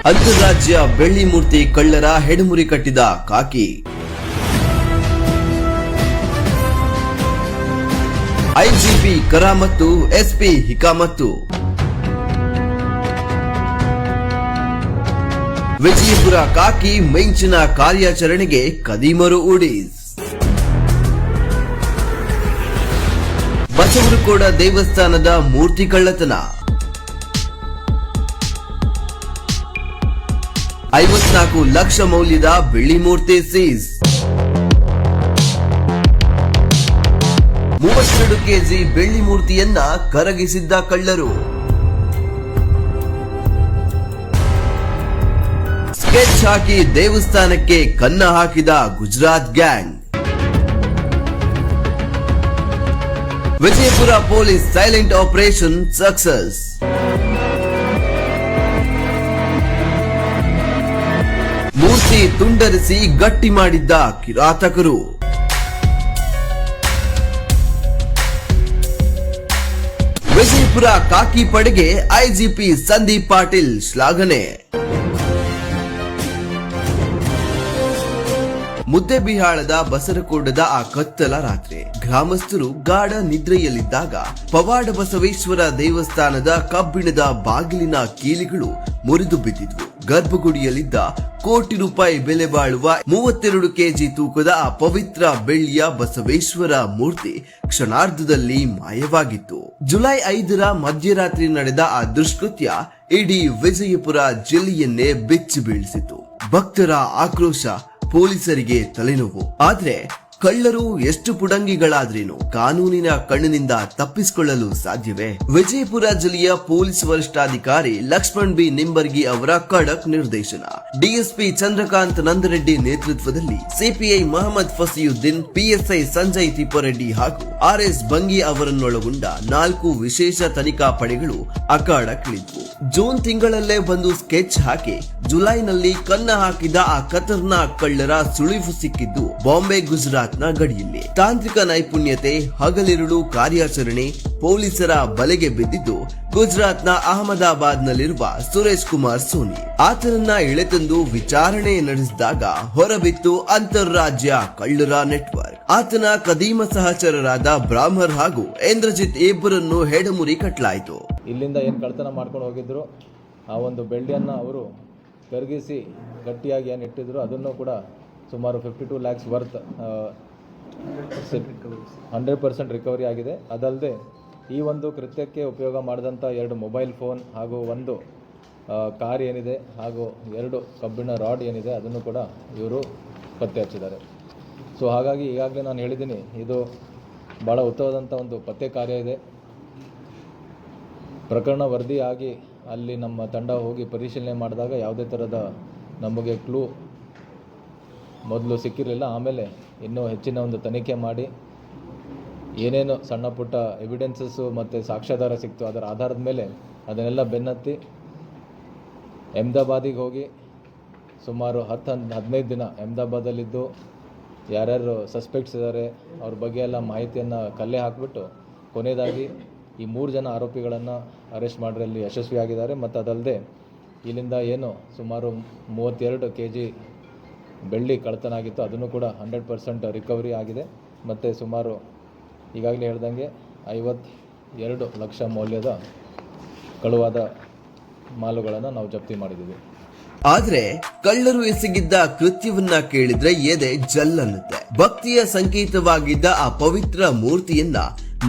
ಅಂತಾರಾಜ್ಯ ಬೆಳ್ಳಿ ಮೂರ್ತಿ ಕಳ್ಳರ ಹೆಡಮುರಿ ಕಟ್ಟಿದ ಕಾಕಿ. ಐಜಿಪಿ ಕರಾಮತ್ತು, ಎಸ್ಪಿ ಹಿಕಾಮತ್ತು. ವಿಜಯಪುರ ಕಾಕಿ ಮಿಂಚಿನ ಕಾರ್ಯಾಚರಣೆಗೆ ಕದೀಮರು ಉಡೀಸ್. ಬಸವನಕೋಡ ದೇವಸ್ಥಾನದ ಮೂರ್ತಿ ಕಳ್ಳತನ. 54 ಲಕ್ಷ ಮೌಲ್ಯದ ಬೆಳ್ಳಿ ಮೂರ್ತಿ ಸೀಸ್. 32 ಕೆಜಿ ಬೆಳ್ಳಿ ಮೂರ್ತಿಯನ್ನ ಕರಗಿಸಿದ್ದ ಕಳ್ಳರು. ಸ್ಕೆಚ್ ಹಾಕಿ ದೇವಸ್ಥಾನಕ್ಕೆ ಕನ್ನ ಹಾಕಿದ Gujarat gang. Vijayapura police silent operation success. ಮೂರ್ತಿ ತುಂಡರಿಸಿ ಗಟ್ಟಿ ಮಾಡಿದ್ದ ಕಿರಾತಕರು. ವಿಜಯಪುರ ಕಾಕಿ ಪಡೆಗೆ ಐಜಿಪಿ ಸಂದೀಪ್ ಪಾಟೀಲ್ ಶ್ಲಾಘನೆ. ಮುದ್ದೆಬಿಹಾಳದ ಬಸರಕೋಟದ ಆ ಕತ್ತಲ ರಾತ್ರಿ ಗ್ರಾಮಸ್ಥರು ಗಾಢ ನಿದ್ರೆಯಲ್ಲಿದ್ದಾಗ ಪವಾಡ ಬಸವೇಶ್ವರ ದೇವಸ್ಥಾನದ ಕಬ್ಬಿಣದ ಬಾಗಿಲಿನ ಕೀಲಿಗಳು ಮುರಿದು ಬಿದ್ದಿದ್ವು. ಗರ್ಭಗುಡಿಯಲ್ಲಿದ್ದ ಕೋಟಿ ರೂಪಾಯಿ ಬೆಲೆ ಬಾಳುವ 32 ಕೆಜಿ ತೂಕದ ಆ ಪವಿತ್ರ ಬೆಳ್ಳಿಯ ಬಸವೇಶ್ವರ ಮೂರ್ತಿ ಕ್ಷಣಾರ್ಧದಲ್ಲಿ ಮಾಯವಾಗಿತ್ತು. ಜುಲೈ 5ರ ಮಧ್ಯರಾತ್ರಿ ನಡೆದ ಆ ದುಷ್ಕೃತ್ಯ ಇಡೀ ವಿಜಯಪುರ ಜಿಲ್ಲೆಯನ್ನೇ ಬೆಚ್ಚಿ ಬೀಳಿಸಿತು. ಭಕ್ತರ ಆಕ್ರೋಶ, ಪೊಲೀಸರಿಗೆ ತಲೆನೋವು. ಆದ್ರೆ ಕಳ್ಳರು ಎಷ್ಟು ಪುಡಂಗಿಗಳಾದ್ರೇನು ಕಾನೂನಿನ ಕಣ್ಣಿನಿಂದ ತಪ್ಪಿಸಿಕೊಳ್ಳಲು ಸಾಧ್ಯವೇ? ವಿಜಯಪುರ ಜಿಲ್ಲೆಯ ಪೊಲೀಸ್ ವರಿಷ್ಠಾಧಿಕಾರಿ ಲಕ್ಷ್ಮಣ್ ಬಿ ನಿಂಬರ್ಗಿ ಅವರ ಖಡಕ್ ನಿರ್ದೇಶನ, ಡಿಎಸ್ಪಿ ಚಂದ್ರಕಾಂತ್ ನಂದರೆಡ್ಡಿ ನೇತೃತ್ವದಲ್ಲಿ ಸಿಪಿಐ ಮಹಮ್ಮದ್ ಫಸಿಯುದ್ದೀನ್, ಪಿಎಸ್ಐ ಸಂಜಯ್ ತಿಪ್ಪರೆಡ್ಡಿ ಹಾಗೂ ಆರ್ಎಸ್ ಬಂಗಿ ಅವರನ್ನೊಳಗೊಂಡ 4 ವಿಶೇಷ ತನಿಖಾ ಪಡೆಗಳು ಅಖಾಡಕ್ಕಿಳಿದ್ವು. ಜೂನ್ ತಿಂಗಳಲ್ಲೇ ಬಂದು ಸ್ಕೆಚ್ ಹಾಕಿ ಜುಲೈನಲ್ಲಿ ಕನ್ನ ಹಾಕಿದ ಆ ಖತರ್ನಾಕ್ ಕಳ್ಳರ ಸುಳಿವು ಸಿಕ್ಕಿದ್ದು ಬಾಂಬೆ ಗುಜರಾತ್ ನ ಗಡಿಯಲ್ಲಿ. ತಾಂತ್ರಿಕ ನೈಪುಣ್ಯತೆ, ಹಗಲಿರುಳು ಕಾರ್ಯಾಚರಣೆ ಪೊಲೀಸರ ಬಲೆಗೆ ಬಿದ್ದಿದ್ದು ಗುಜರಾತ್ನ ಅಹಮದಾಬಾದ್ ನಲ್ಲಿರುವ ಸುರೇಶ್ ಕುಮಾರ್ ಸೋನಿ. ಆತನನ್ನ ಎಳೆತಂದು ವಿಚಾರಣೆ ನಡೆಸಿದಾಗ ಹೊರಬಿತ್ತು ಅಂತಾರಾಜ್ಯ ಕಳ್ಳರ ನೆಟ್ವರ್ಕ್. ಆತನ ಕದೀಮ ಸಹಚರರಾದ ಬ್ರಾಹ್ಮರ್ ಹಾಗೂ ಇಂದ್ರಜಿತ್ ಇಬ್ಬರನ್ನು ಹೆಡಮುರಿ ಕಟ್ಟಲಾಯಿತು. ಇಲ್ಲಿಂದ ಏನು ಕಳ್ತನ ಮಾಡ್ಕೊಂಡು ಹೋಗಿದ್ರು ಆ ಒಂದು ಬೆಳ್ಳಿಯನ್ನು ಅವರು ಕರಗಿಸಿ ಗಟ್ಟಿಯಾಗಿ ಏನು ಇಟ್ಟಿದ್ರು ಅದನ್ನು ಕೂಡ ಸುಮಾರು 52 ಲ್ಯಾಕ್ಸ್ ವರ್ತ್ 100% ರಿಕವರಿ ಆಗಿದೆ. ಅದಲ್ಲದೆ ಈ ಒಂದು ಕೃತ್ಯಕ್ಕೆ ಉಪಯೋಗ ಮಾಡಿದಂಥ 2 ಮೊಬೈಲ್ ಫೋನ್ ಹಾಗೂ 1 ಕಾರ್ ಏನಿದೆ ಹಾಗೂ 2 ಕಬ್ಬಿಣ ರಾಡ್ ಏನಿದೆ ಅದನ್ನು ಕೂಡ ಇವರು ಪತ್ತೆ ಹಚ್ಚಿದ್ದಾರೆ. ಸೊ ಹಾಗಾಗಿ ಈಗಾಗಲೇ ನಾನು ಹೇಳಿದ್ದೀನಿ, ಇದು ಭಾಳ ಉತ್ತಮವಾದಂಥ ಒಂದು ಪತ್ತೆ ಕಾರ್ಯ ಇದೆ. ಪ್ರಕರಣ ವರದಿಯಾಗಿ ಅಲ್ಲಿ ನಮ್ಮ ತಂಡ ಹೋಗಿ ಪರಿಶೀಲನೆ ಮಾಡಿದಾಗ ಯಾವುದೇ ಥರದ ನಮಗೆ ಕ್ಲೂ ಮೊದಲು ಸಿಕ್ಕಿರಲಿಲ್ಲ. ಆಮೇಲೆ ಇನ್ನೂ ಹೆಚ್ಚಿನ ಒಂದು ತನಿಖೆ ಮಾಡಿ ಏನೇನು ಸಣ್ಣ ಪುಟ್ಟ ಎವಿಡೆನ್ಸಸ್ಸು ಮತ್ತು ಸಾಕ್ಷ್ಯಾಧಾರ ಸಿಕ್ತು ಅದರ ಆಧಾರದ ಮೇಲೆ ಅದನ್ನೆಲ್ಲ ಬೆನ್ನತ್ತಿ ಅಹಮದಾಬಾದಿಗೆ ಹೋಗಿ ಸುಮಾರು 10-15 ದಿನ ಅಹಮದಾಬಾದಲ್ಲಿದ್ದು ಯಾರ್ಯಾರು ಸಸ್ಪೆಕ್ಟ್ಸ್ ಇದ್ದಾರೆ ಅವ್ರ ಬಗ್ಗೆ ಎಲ್ಲ ಮಾಹಿತಿಯನ್ನು ಕಲೆ ಹಾಕಿಬಿಟ್ಟು ಕೊನೆಯದಾಗಿ ಈ 3 ಜನ ಆರೋಪಿಗಳನ್ನು ಅರೆಸ್ಟ್ ಮಾಡೋದ್ರಲ್ಲಿ ಯಶಸ್ವಿಯಾಗಿದ್ದಾರೆ. ಮತ್ತು ಅದಲ್ಲದೆ ಇಲ್ಲಿಂದ ಏನು ಸುಮಾರು 32 ಕೆಜಿ ಬೆಳ್ಳಿ ಕಳ್ಳತನ ಆಗಿತ್ತು ಅದನ್ನು ಕೂಡ 100% ರಿಕವರಿ ಆಗಿದೆ. ಮತ್ತು ಸುಮಾರು ಈಗಾಗಲೇ ಹೇಳ್ದಂಗೆ 52 ಲಕ್ಷ ಮೌಲ್ಯದ ಕಳುವಾದ ಮಾಲುಗಳನ್ನು ನಾವು ಜಪ್ತಿ ಮಾಡಿದ್ದೀವಿ. ಆದ್ರೆ ಕಳ್ಳರು ಎಸಗಿದ್ದ ಕೃತ್ಯವನ್ನ ಕೇಳಿದ್ರೆ ಎದೆ ಜಲ್ಲನ್ನುತ್ತೆ. ಭಕ್ತಿಯ ಸಂಕೇತವಾಗಿದ್ದ ಆ ಪವಿತ್ರ ಮೂರ್ತಿಯನ್ನ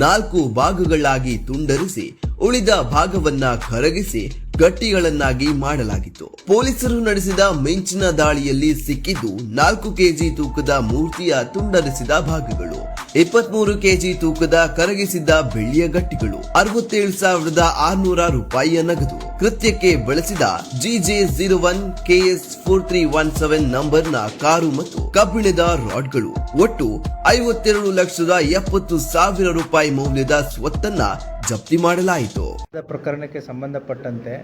4 ಭಾಗಗಳಾಗಿ ತುಂಡರಿಸಿ ಉಳಿದ ಭಾಗವನ್ನ ಕರಗಿಸಿ ಗಟ್ಟಿಗಳನ್ನಾಗಿ ಮಾಡಲಾಗಿತ್ತು. ಪೊಲೀಸರು ನಡೆಸಿದ ಮಿಂಚಿನ ದಾಳಿಯಲ್ಲಿ ಸಿಕ್ಕಿದ್ದು 4 ಕೆಜಿ ತೂಕದ ಮೂರ್ತಿಯ ತುಂಡರಿಸಿದ ಭಾಗಗಳು, 23 ಕೆಜಿ ತೂಕದ ಕರಗಿಸಿದ್ದ ಬೆಳ್ಳಿಯ ಗಟ್ಟಿಗಳು, 67,600 ರೂಪಾಯಿಯ ನಗದು. ಕೃತ್ಯಕ್ಕೆ ಬಳಸಿದ GJ01 KS4317 ನಂಬರ್ನ ಕಾರು ಮತ್ತು ಕಬ್ಬಿಣದ ರಾಡ್ಗಳು. ಒಟ್ಟು 52,70,000 ರೂಪಾಯಿ ಮೌಲ್ಯದ ಸ್ವತ್ತನ್ನ ಜಪ್ತಿ ಮಾಡಲಾಯಿತು. ಪ್ರಕರಣಕ್ಕೆ ಸಂಬಂಧಪಟ್ಟಂತೆ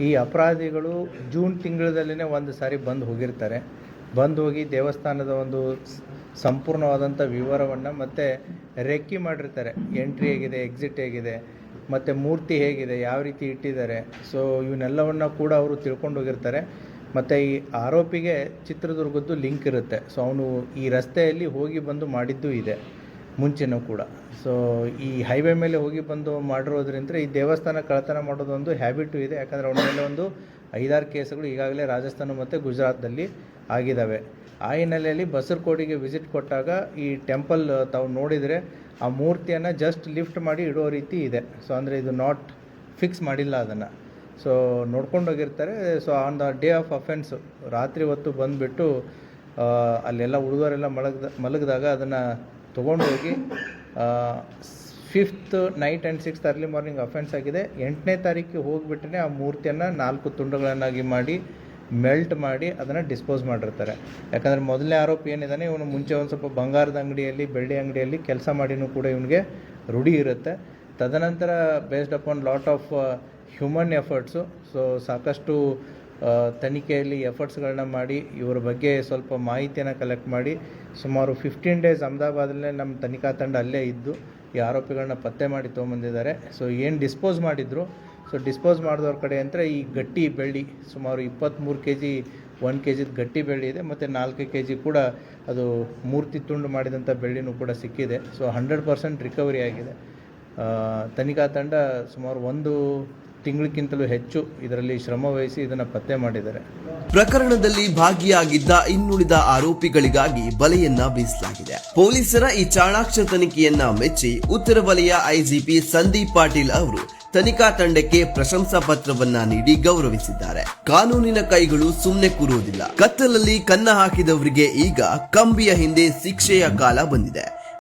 ಈ ಅಪರಾಧಿಗಳು ಜೂನ್ ತಿಂಗಳಲ್ಲೇ ಒಂದು ಸಾರಿ ಬಂದು ಹೋಗಿರ್ತಾರೆ. ಬಂದು ಹೋಗಿ ದೇವಸ್ಥಾನದ ಒಂದು ಸಂಪೂರ್ಣವಾದಂಥ ವಿವರವನ್ನು ಮತ್ತು ರೆಕ್ಕಿ ಮಾಡಿರ್ತಾರೆ. ಎಂಟ್ರಿ ಹೇಗಿದೆ, ಎಕ್ಸಿಟ್ ಹೇಗಿದೆ, ಮತ್ತು ಮೂರ್ತಿ ಹೇಗಿದೆ, ಯಾವ ರೀತಿ ಇಟ್ಟಿದ್ದಾರೆ, ಸೊ ಇವನ್ನೆಲ್ಲವನ್ನು ಕೂಡ ಅವರು ತಿಳ್ಕೊಂಡು ಹೋಗಿರ್ತಾರೆ. ಮತ್ತು ಈ ಆರೋಪಿಗೆ ಚಿತ್ರದುರ್ಗದ್ದು ಲಿಂಕ್ ಇರುತ್ತೆ. ಸೊ ಅವನು ಈ ರಸ್ತೆಯಲ್ಲಿ ಹೋಗಿ ಬಂದು ಮಾಡಿದ್ದು ಇದೆ ಮುಂಚೆನೂ ಕೂಡ. ಸೊ ಈ ಹೈವೇ ಮೇಲೆ ಹೋಗಿ ಬಂದು ಮಾಡಿರೋದ್ರಿಂದ ಈ ದೇವಸ್ಥಾನ ಕಳ್ಳತನ ಮಾಡೋದೊಂದು ಹ್ಯಾಬಿಟು ಇದೆ. ಯಾಕಂದರೆ ಅವನ ಮೇಲೆ ಒಂದು 5-6 ಕೇಸುಗಳು ಈಗಾಗಲೇ ರಾಜಸ್ಥಾನ ಮತ್ತು ಗುಜರಾತ್ದಲ್ಲಿ ಆಗಿದ್ದಾವೆ. ಆ ಹಿನ್ನೆಲೆಯಲ್ಲಿ ಬಸರಕೋಡಿಗೆ ವಿಸಿಟ್ ಕೊಟ್ಟಾಗ ಈ ಟೆಂಪಲ್ ತಾವು ನೋಡಿದರೆ ಆ ಮೂರ್ತಿಯನ್ನು ಜಸ್ಟ್ ಲಿಫ್ಟ್ ಮಾಡಿ ಇಡೋ ರೀತಿ ಇದೆ. ಸೊ ಅಂದರೆ ಇದು ನಾಟ್ ಫಿಕ್ಸ್ ಮಾಡಿಲ್ಲ ಅದನ್ನು. ಸೊ ನೋಡ್ಕೊಂಡು ಹೋಗಿರ್ತಾರೆ. So on the day of offence ರಾತ್ರಿ ಹೊತ್ತು ಬಂದುಬಿಟ್ಟು ಅಲ್ಲೆಲ್ಲ ಹುಡುಗರೆಲ್ಲ ಮಲಗಿದಾಗ ಅದನ್ನು ತೊಗೊಂಡು ಹೋಗಿ 5th night and 6th early morning offence ಆಗಿದೆ. 8ನೇ ತಾರೀಕಿಗೆ ಹೋಗಿಬಿಟ್ಟರೆ ಆ ಮೂರ್ತಿಯನ್ನು 4 ತುಂಡುಗಳನ್ನಾಗಿ ಮಾಡಿ ಮೆಲ್ಟ್ ಮಾಡಿ ಅದನ್ನು ಡಿಸ್ಪೋಸ್ ಮಾಡಿರ್ತಾರೆ. ಯಾಕಂದರೆ ಮೊದಲನೇ ಆರೋಪಿ ಏನಿದ್ದಾನೆ ಇವನು ಮುಂಚೆ ಒಂದು ಸ್ವಲ್ಪ ಬಂಗಾರದ ಅಂಗಡಿಯಲ್ಲಿ, ಬೆಳ್ಳಿ ಅಂಗಡಿಯಲ್ಲಿ ಕೆಲಸ ಮಾಡಿನೂ ಕೂಡ ಇವನಿಗೆ ರೂಢಿ ಇರುತ್ತೆ. ತದನಂತರ based upon lot of human efforts, so ಸಾಕಷ್ಟು ತನಿಖೆಯಲ್ಲಿ ಎಫರ್ಟ್ಸ್ಗಳನ್ನ ಮಾಡಿ ಇವರ ಬಗ್ಗೆ ಸ್ವಲ್ಪ ಮಾಹಿತಿಯನ್ನು ಕಲೆಕ್ಟ್ ಮಾಡಿ ಸುಮಾರು 15 ಡೇಸ್ ಅಹಮದಾಬಾದಲ್ಲೇ ನಮ್ಮ ತನಿಖಾ ತಂಡ ಅಲ್ಲೇ ಇದ್ದು ಈ ಆರೋಪಿಗಳನ್ನ ಪತ್ತೆ ಮಾಡಿ ತೊಗೊಂಬಂದಿದ್ದಾರೆ. ಸೊ ಏನು ಡಿಸ್ಪೋಸ್ ಮಾಡಿದ್ರು, ಸೊ ಡಿಸ್ಪೋಸ್ ಮಾಡಿದವ್ರ ಕಡೆ ಅಂದರೆ ಈ ಗಟ್ಟಿ ಬೆಳ್ಳಿ ಸುಮಾರು 23 kg 1 kg ಗಟ್ಟಿ ಬೆಳ್ಳಿ ಇದೆ, ಮತ್ತು 4 kg ಕೂಡ ಅದು ಮೂರ್ತಿ ತುಂಡು ಮಾಡಿದಂಥ ಬೆಳ್ಳಿನೂ ಕೂಡ ಸಿಕ್ಕಿದೆ. ಸೊ 100% ರಿಕವರಿ ಆಗಿದೆ. ತನಿಖಾ ತಂಡ ಸುಮಾರು 1 ತಿಂಗಳಕ್ಕಿಂತಲೂ ಹೆಚ್ಚು ಇದರಲ್ಲಿ ಶ್ರಮ ವಹಿಸಿ ಇದನ್ನು ಪತ್ತೆ ಮಾಡಿದ್ದಾರೆ. ಪ್ರಕರಣದಲ್ಲಿ ಭಾಗಿಯಾಗಿದ್ದ ಇನ್ನುಳಿದ ಆರೋಪಿಗಳಿಗಾಗಿ ಬಲೆಯನ್ನ ಬೀಸಲಾಗಿದೆ. ಪೊಲೀಸರ ಈ ಚಾಣಾಕ್ಷ ತನಿಖೆಯನ್ನ ಮೆಚ್ಚಿ ಉತ್ತರ ವಲಯ ಐಜಿಪಿ ಸಂದೀಪ್ ಪಾಟೀಲ್ ಅವರು ತನಿಖಾ ತಂಡಕ್ಕೆ ಪ್ರಶಂಸಾ ಪತ್ರವನ್ನ ನೀಡಿ ಗೌರವಿಸಿದ್ದಾರೆ. ಕಾನೂನಿನ ಕೈಗಳು ಸುಮ್ಮನೆ ಕೂರುವುದಿಲ್ಲ. ಕತ್ತಲಲ್ಲಿ ಕನ್ನ ಹಾಕಿದವರಿಗೆ ಈಗ ಕಂಬಿಯ ಹಿಂದೆ ಶಿಕ್ಷೆಯ ಕಾಲ ಬಂದಿದೆ.